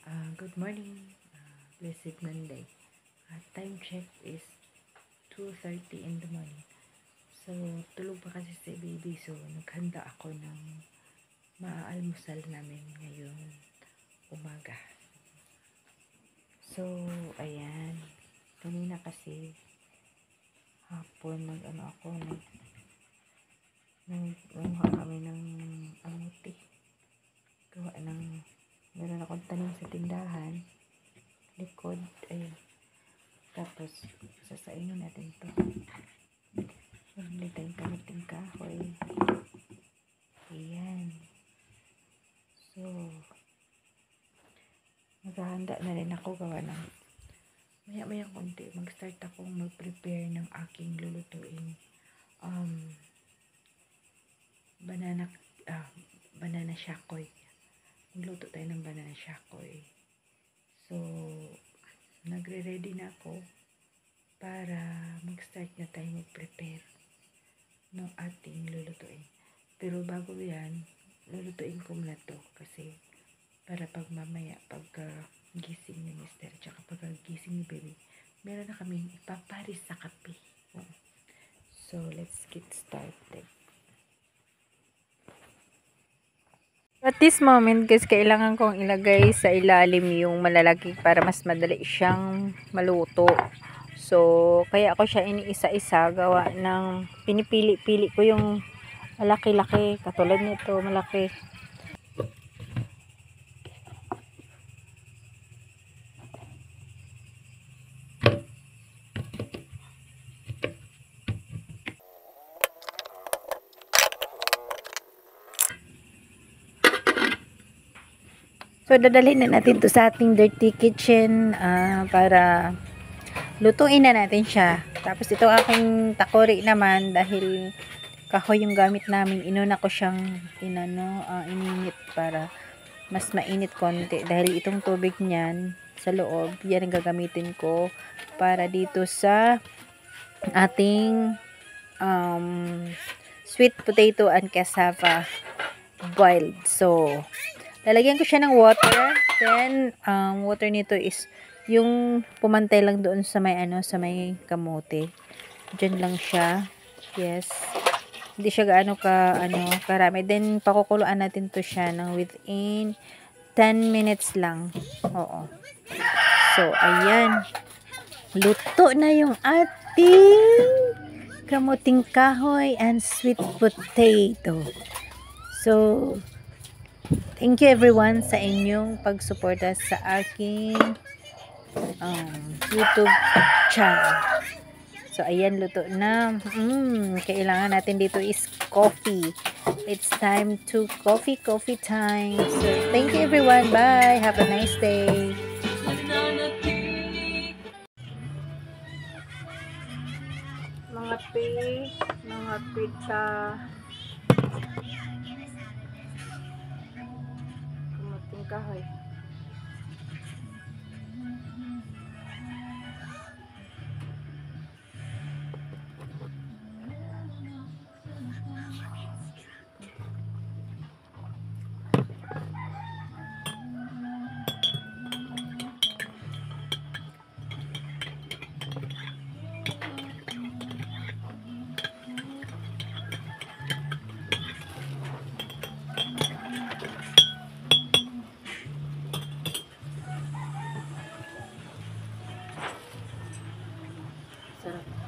Good morning, blessed Monday. Time check is 2:30 in the morning. So, tulog pa kasi si baby. So, naghanda ako ng maaalmusal namin ngayong umaga. So, ayan. Kanina kasi hapon nagkuha kami ng amuti. Gawa ng meron akong tanim sa tindahan. Likod, ayun. Tapos, sasainin natin to. Bili tayong kamating kahoy. Ayan. So, maghahanda na rin ako gawa ng maya-maya konti. Mag-start akong mag-prepare ng aking lulutuin. Banana shakoy. Magluto tayo ng banana shakoy. So, nagre-ready na ako para mag-start na tayo mag-prepare ng ating lulutuin. Pero bago yan, lulutuin ko muna to kasi para pag mamaya, pagka gising ni mister, tsaka pagka gising ni baby, meron na kaming ipaparis sa kape. So, let's get started. At this moment, guys, kailangan kong ilagay sa ilalim yung malalaki para mas madali siyang maluto. So, kaya ako siya iniisa-isa gawa ng pinipili-pili ko yung malaki-laki. Katulad nito, malaki. So, dadalhin na natin to sa ating dirty kitchen para lutuin na natin siya. Tapos, ito aking takori naman dahil kahoy yung gamit namin. Inuna ko siyang ininit para mas mainit konti. Dahil itong tubig niyan sa loob, yan ang gagamitin ko para dito sa ating sweet potato and cassava boiled. So, lalagyan ko siya ng water. Then, water nito is yung pumantay lang doon sa sa may kamote. Diyan lang siya. Yes. Hindi siya gaano karami. Then, pakukuluan natin to siya ng within 10 minutes lang. Oo. So, ayan. Luto na yung ating kamuting kahoy and sweet potato. So, thank you everyone sa inyong pagsuporta sa aking YouTube channel. So, ayan, luto na. Kailangan natin dito is coffee. It's time to coffee time. So, thank you everyone. Bye. Have a nice day. Mga pita, kamuting kahoy. Sarap.